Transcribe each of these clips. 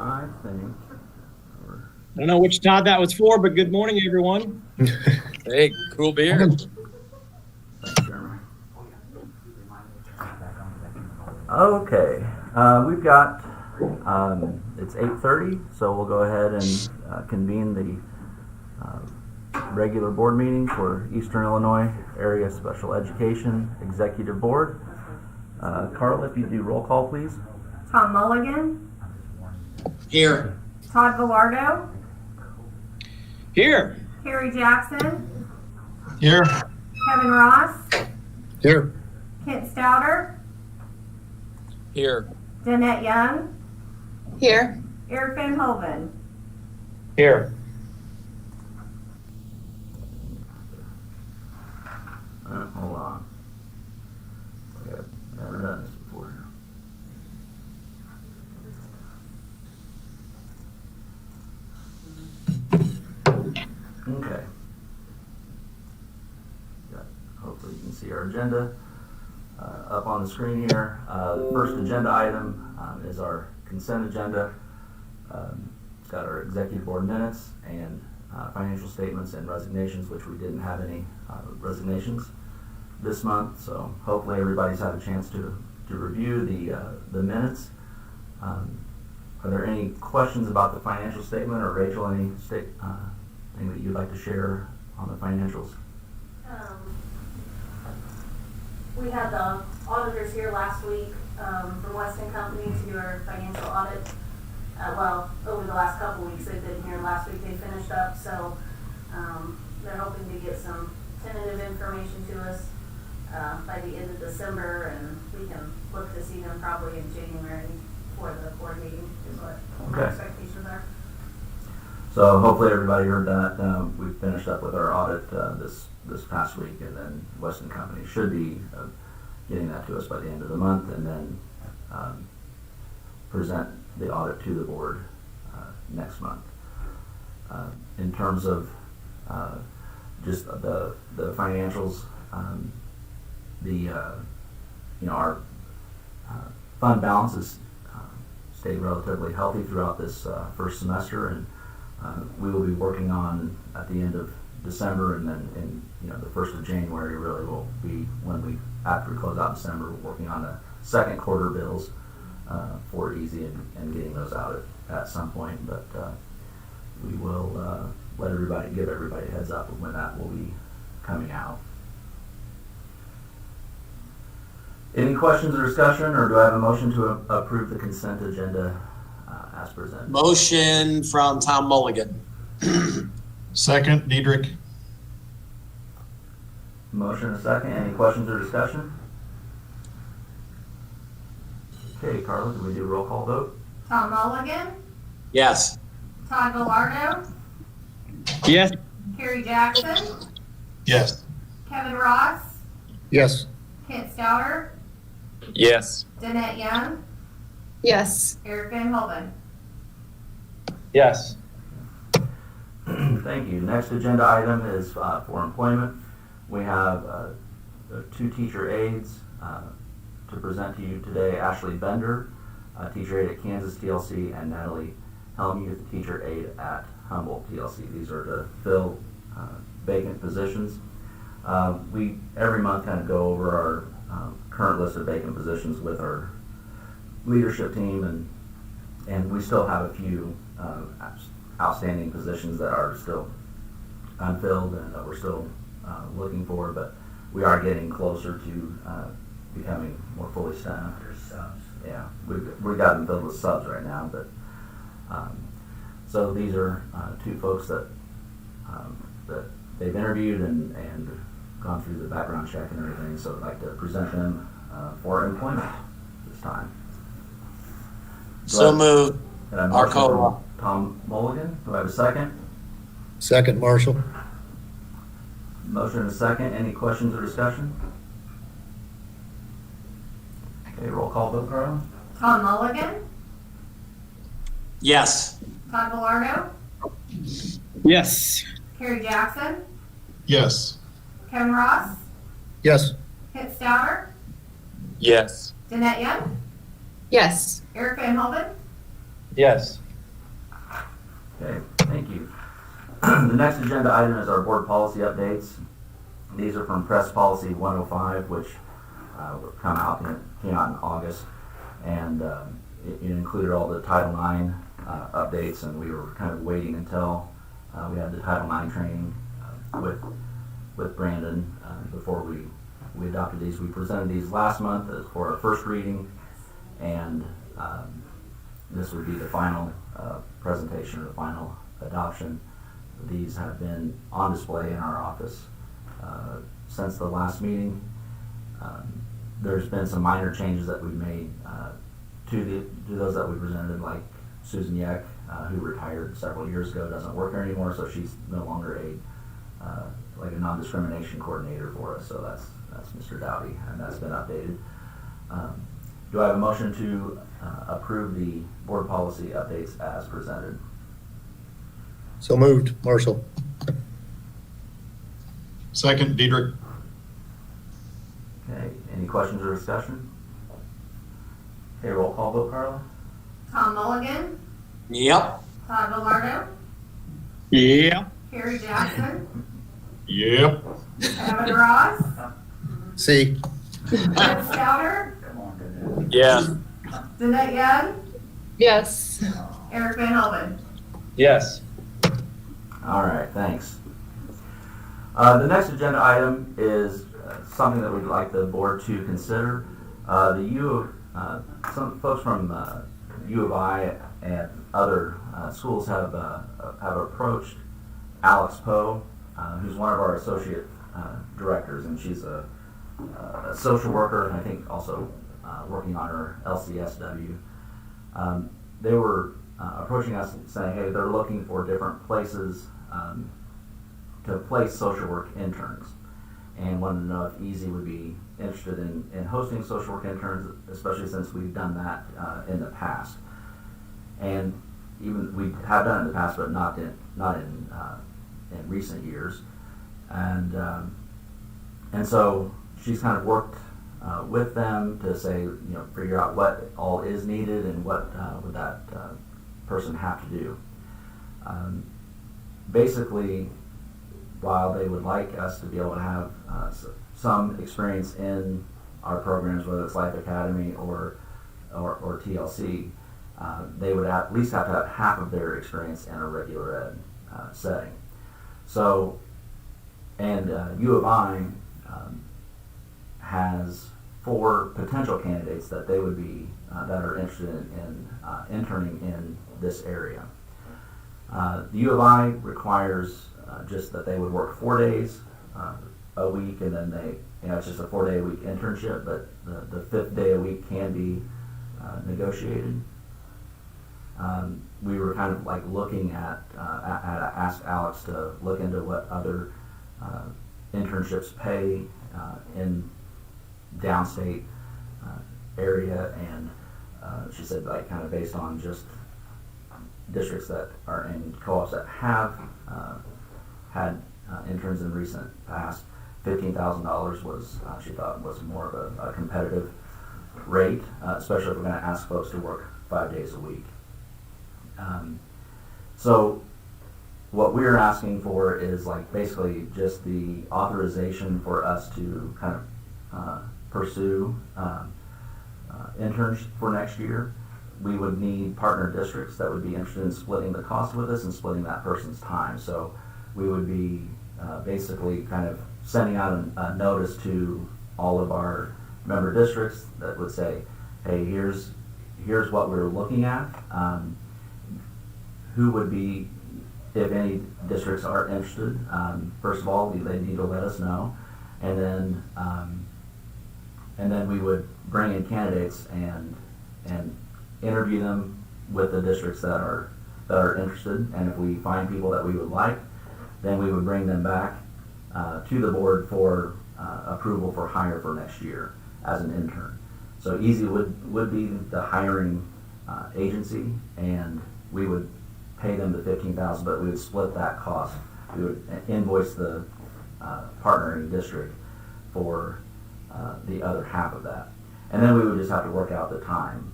I think. I don't know which Todd that was for, but good morning, everyone. Hey, cool beer. Thanks, Jeremy. Okay, we've got, it's 8:30, so we'll go ahead and convene the regular board meeting for Eastern Illinois Area Special Education Executive Board. Carl, if you do roll call, please. Tom Mulligan, Here. Todd Villardo, Here. Harry Jackson, Here. Kevin Ross, Here. Kent Stouter, Here. Danette Young, Here. Eric Van Hoven. Here. Hold on. Okay, never done this before. Okay. Hopefully you can see our agenda up on the screen here. The first agenda item is our consent agenda. It's got our executive board minutes and financial statements and resignations, which we didn't have any resignations this month, so hopefully everybody's had a chance to review the minutes. Are there any questions about the financial statement, or Rachel, any thing that you'd like to share on the financials? We had the auditors here last week from Weston Company to do our financial audit. Over the last couple weeks they've been here. Last week they finished up, so they're hoping to get some tentative information to us by the end of December, and we can look to see them probably in January for the board meeting is what our expectations are. So hopefully everybody heard that. We finished up with our audit this past week, and then Weston Company should be getting that to us by the end of the month, and then present the audit to the board next month. In terms of just the financials, our fund balances stayed relatively healthy throughout this first semester, and we will be working on at the end of December, and then the 1st of January really will be when after we close out December, we're working on the second quarter bills for EIASE and getting those out at some point, but we will give everybody a heads up of when that will be coming out. Any questions or discussion, or do I have a motion to approve the consent agenda as presented? Motion from Tom Mulligan. Second, Diedrich. Motion and a second. Any questions or discussion? Okay, Carla, do we do a roll call vote? Tom Mulligan, Yes. Todd Villardo, Yes. Harry Jackson, Yes. Kevin Ross, Yes. Kent Stouter, Yes. Danette Young, Yes. Eric Van Hoven. Yes. Thank you. Next agenda item is for employment. We have 2 teacher aides to present to you today. Ashley Bender, teacher aide at Kansas TLC, and Natalie Helmuth, teacher aide at Humboldt TLC. These are to fill vacant positions. We every month kind of go over our current list of vacant positions with our leadership team, and we still have a few outstanding positions that are still unfilled and that we're still looking for, but we are getting closer to becoming more fully staffed. Yeah, we've got them filled with subs right now, but so these are 2 folks that they've interviewed and gone through the background check and everything, so I'd like to present them for employment this time. So moved. And I motion Arcola. from Tom Mulligan. Do I have a second? Second, Marshall. Motion and a second. Any questions or discussion? Okay, roll call vote, Carla. Tom Mulligan, Yes. Todd Villardo, Yes. Harry Jackson, Yes. Kevin Ross, Yes. Kent Stouter, Yes. Danette Young, Yes. Eric Van Hoven, Yes. Okay, thank you. The next agenda item is our board policy updates. These are from Press Policy 105, which came out in August, and it included all the Title IX updates, and we were kind of waiting until we had the Title IX training with Brandon before we adopted these. We presented these last month for our first reading, and this would be the final presentation or the final adoption. These have been on display in our office since the last meeting. There's been some minor changes that we've made to those that we presented, like Susan Yeck, who retired several years ago, doesn't work here anymore, so she's no longer a non-discrimination coordinator for us. So that's Mr. Dowdy, and that's been updated. Do I have a motion to approve the board policy updates as presented? So moved, Marshall. Second, Diedrich. Okay, any questions or discussion? Okay, roll call vote, Carla? Tom Mulligan, Yep. Todd Velardo, Yeah. Kerry Jackson, Yep. Kevin Ross, C. Ed Stouter, Yes. Danette Young, Yes. Eric Van Helden. Yes. All right, thanks. The next agenda item is something that we'd like the board to consider. Some folks from U of I and other schools have approached Alex Poe, who's one of our associate directors, and she's a social worker, and I think also working on her LCSW. They were approaching us saying, hey, they're looking for different places to place social work interns, and wanted to know if EIASE would be interested in hosting social work interns, especially since we've done that in the past. And even we have done it in the past, but not in recent years. And so she's kind of worked with them to say, figure out what all is needed and what would that person have to do. Basically, while they would like us to be able to have some experience in our programs, whether it's Life Academy or TLC, they would at least have to have half of their experience in a regular ed setting. So, and U of I has 4 potential candidates that they would be that are interested in interning in this area. The U of I requires just that they would work 4 days a week, and then it's just a 4-day-a-week internship, but the 5th day a week can be negotiated. We were kind of like looking at asked Alex to look into what other internships pay in downstate area, and she said, like, kind of based on just districts that are in co-ops that have had interns in recent past, $15,000 was she thought was more of a competitive rate, especially if we're going to ask folks to work 5 days a week. So what we're asking for is like basically just the authorization for us to kind of pursue interns for next year. We would need partner districts that would be interested in splitting the cost with us and splitting that person's time. So we would be basically kind of sending out a notice to all of our member districts that would say, hey, here's what we're looking at. Who would be, if any districts are interested, first of all, they need to let us know, and then we would bring in candidates and interview them with the districts that are interested, and if we find people that we would like, then we would bring them back to the board for approval for hire for next year as an intern. So EIASE would be the hiring agency, and we would pay them the $15,000, but we would split that cost. We would invoice the partnering district for the other half of that. And then we would just have to work out the time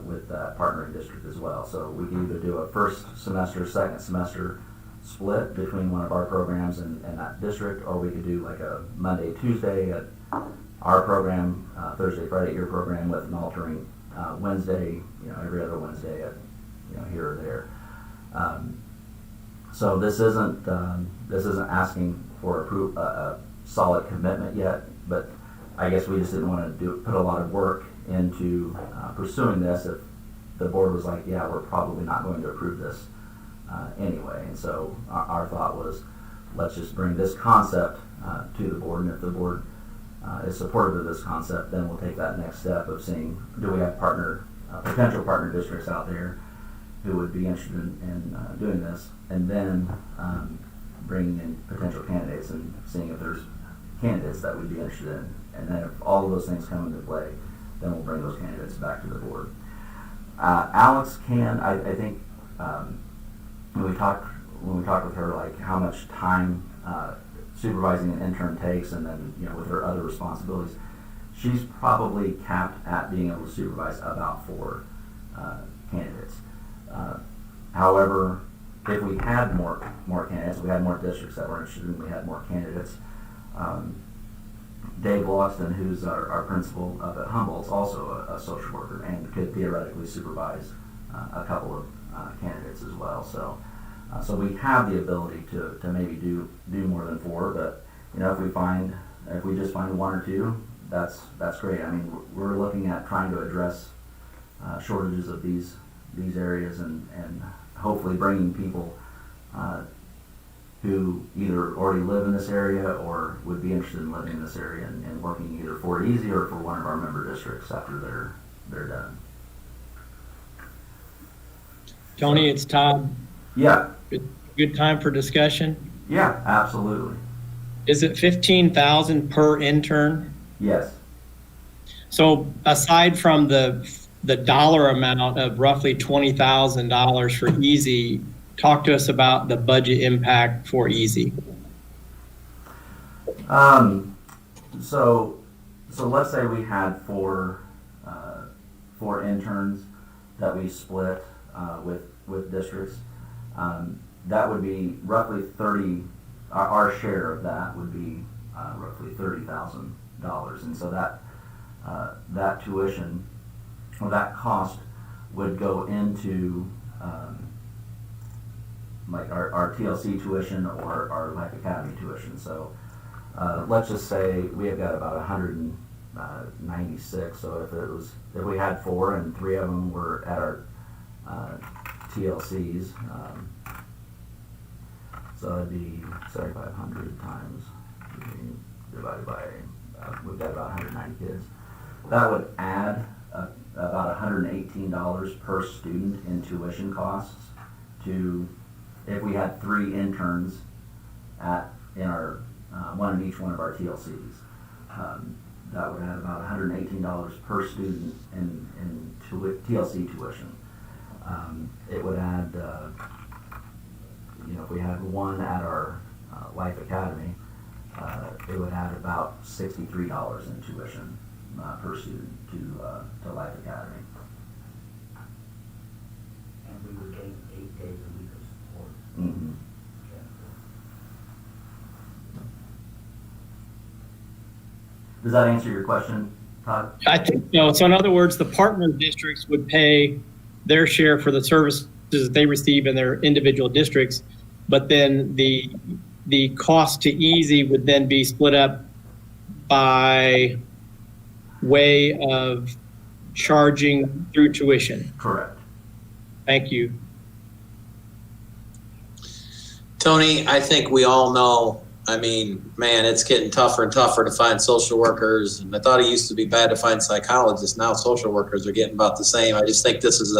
with that partnering district as well. So we could either do a first semester, second semester split between one of our programs and that district, or we could do like a Monday, Tuesday at our program, Thursday, Friday at your program, with an altering Wednesday, every other Wednesday at, here or there. So this isn't asking for a solid commitment yet, but I guess we just didn't want to put a lot of work into pursuing this if the board was like, yeah, we're probably not going to approve this anyway. And so our thought was, let's just bring this concept to the board, and if the board is supportive of this concept, then we'll take that next step of seeing, do we have potential partner districts out there who would be interested in doing this, and then bringing in potential candidates and seeing if there's candidates that we'd be interested in. And then if all of those things come into play, then we'll bring those candidates back to the board. Alex I think when we talked with her, like how much time supervising an intern takes, and then with her other responsibilities, she's probably capped at being able to supervise about 4 candidates. However, if we had more candidates, we had more districts that were interested, and we had more candidates. Dave Logston, who's our principal up at Humboldt, is also a social worker and could theoretically supervise a couple of candidates as well. So we have the ability to maybe do more than 4, but if we just find 1 or 2, that's great. I mean, we're looking at trying to address shortages of these areas and hopefully bringing people who either already live in this area or would be interested in living in this area and working either for EIASE or for one of our member districts after they're done. Tony, it's Todd. Yeah. Good time for discussion. Yeah, absolutely. Is it 15,000 per intern? Yes. So aside from the dollar amount of roughly $20,000 for EIASE, talk to us about the budget impact for EIASE. So let's say we had 4 interns that we split with districts. That would be roughly 30. Our share of that would be roughly $30,000, and so that tuition or that cost would go into like our TLC tuition or our Life Academy tuition. So let's just say we have got about 196. So if we had 4 and 3 of them were at our TLCs, so it'd be 7,500 times divided by we've got about 190 kids. That would add about $118 per student in tuition costs to, if we had 3 interns in our one in each one of our TLCs. That would add about $118 per student in TLC tuition. It would add, if we had 1 at our Life Academy, it would add about $63 in tuition per student to Life Academy. And we were getting 8 days a week of support. Mm-hmm. Does that answer your question, Todd? I think so. So in other words, the partner districts would pay their share for the services that they receive in their individual districts, but then the cost to EIASE would then be split up by way of charging through tuition. Correct. Thank you. Tony, I think we all know, I mean, man, it's getting tougher and tougher to find social workers. And I thought it used to be bad to find psychologists. Now social workers are getting about the same. I just think this is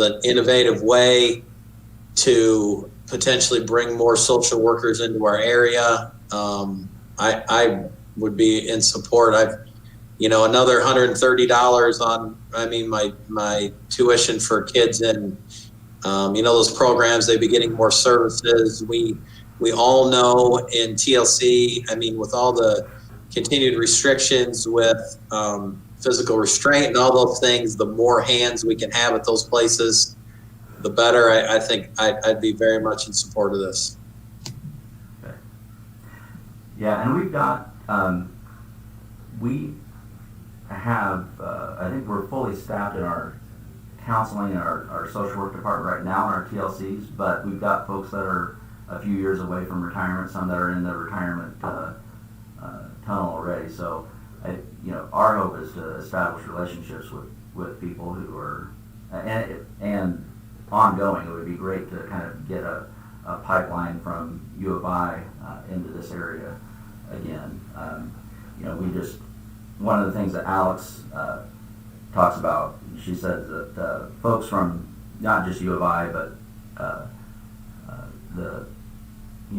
an innovative way to potentially bring more social workers into our area. I would be in support. Another $130 on, my tuition for kids in, those programs. They'd be getting more services. We all know in TLC, with all the continued restrictions with physical restraint and all those things, the more hands we can have at those places, the better. I think I'd be very much in support of this. Okay. Yeah, and we've got, we have, I think we're fully staffed in our counseling and our social work department right now in our TLCs, but we've got folks that are a few years away from retirement, some that are in the retirement tunnel already. So, our hope is to establish relationships with people who are, and ongoing. It would be great to kind of get a pipeline from U of I into this area again. One of the things that Alex talks about, she says that folks from not just U of I, but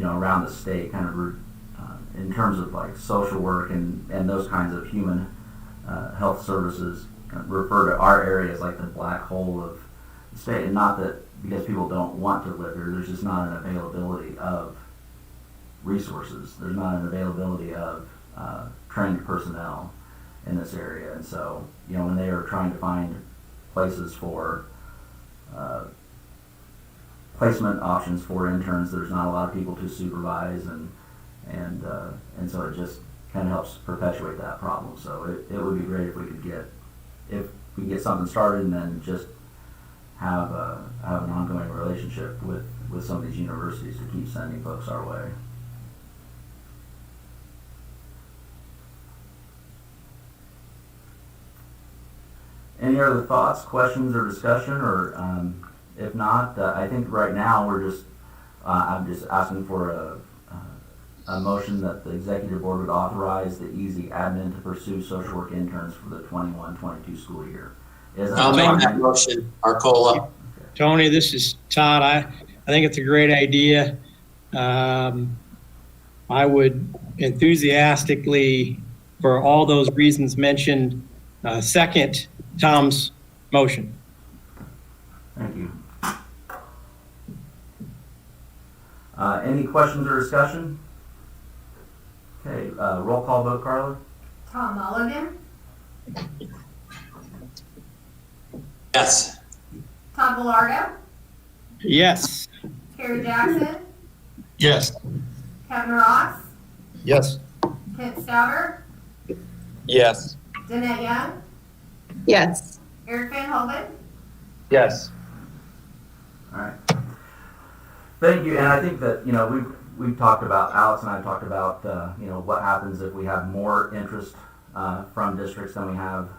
around the state, kind of in terms of like social work and those kinds of human health services, refer to our area as like the black hole of the state. And not that because people don't want to live here, there's just not an availability of resources. There's not an availability of trained personnel in this area. And so, when they are trying to find places for placement options for interns, there's not a lot of people to supervise, and so it just kind of helps perpetuate that problem. So it would be great if we could get something started and then just have an ongoing relationship with some of these universities to keep sending folks our way. Any other thoughts, questions, or discussion? Or if not, I think right now I'm just asking for a motion that the executive board would authorize the EIASE admin to pursue social work interns for the 21-22 school year. I'll make that motion, Arcola. Tony, this is Todd. I think it's a great idea. I would enthusiastically, for all those reasons mentioned, second Tom's motion. Thank you. Any questions or discussion? Okay, roll call vote, Carla. Tom Mulligan, Yes. Todd Velardo, Yes. Terry Jackson, Yes. Kevin Ross, Yes. Kent Stouter, Yes. Danette Young, Yes. Eric Van Hoven. Yes. All right. Thank you. And I think that, we've talked about, Alex and I have talked about, what happens if we have more interest from districts than we have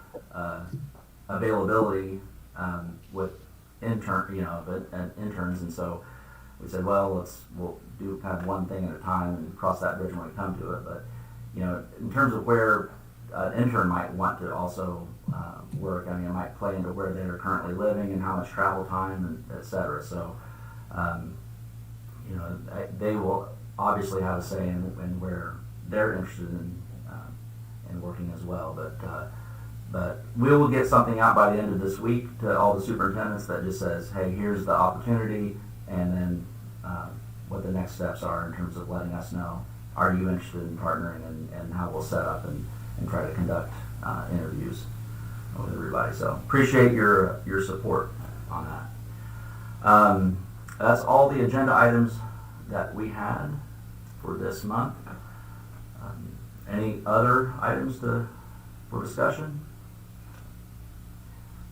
availability with interns. And so we said, well, we'll do kind of one thing at a time and cross that bridge when we come to it. But, in terms of where an intern might want to also work, it might play into where they're currently living and how much travel time, and et cetera. So, they will obviously have a say in where they're interested in working as well. But we will get something out by the end of this week to all the superintendents that just says, hey, here's the opportunity, and then what the next steps are in terms of letting us know, are you interested in partnering, and how we'll set up and try to conduct interviews with everybody. So appreciate your support on that. That's all the agenda items that we had for this month. Any other items for discussion?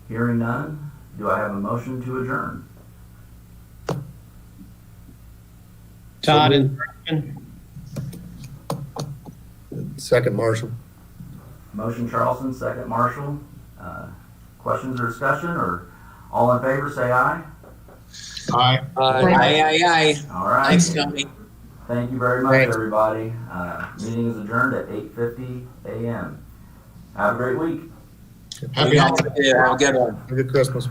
Hearing none, do I have a motion to adjourn? Todd and Second, Marshall. Motion Charleston, second Marshall. Questions or discussion, or all in favor, say aye. Aye. Aye. All right. Thanks, Tony. Thank you very much, Thanks. everybody. Meeting is adjourned at 8:50 a.m. Have a great week. Happy holidays. Yeah, have a good one. Have a good Christmas.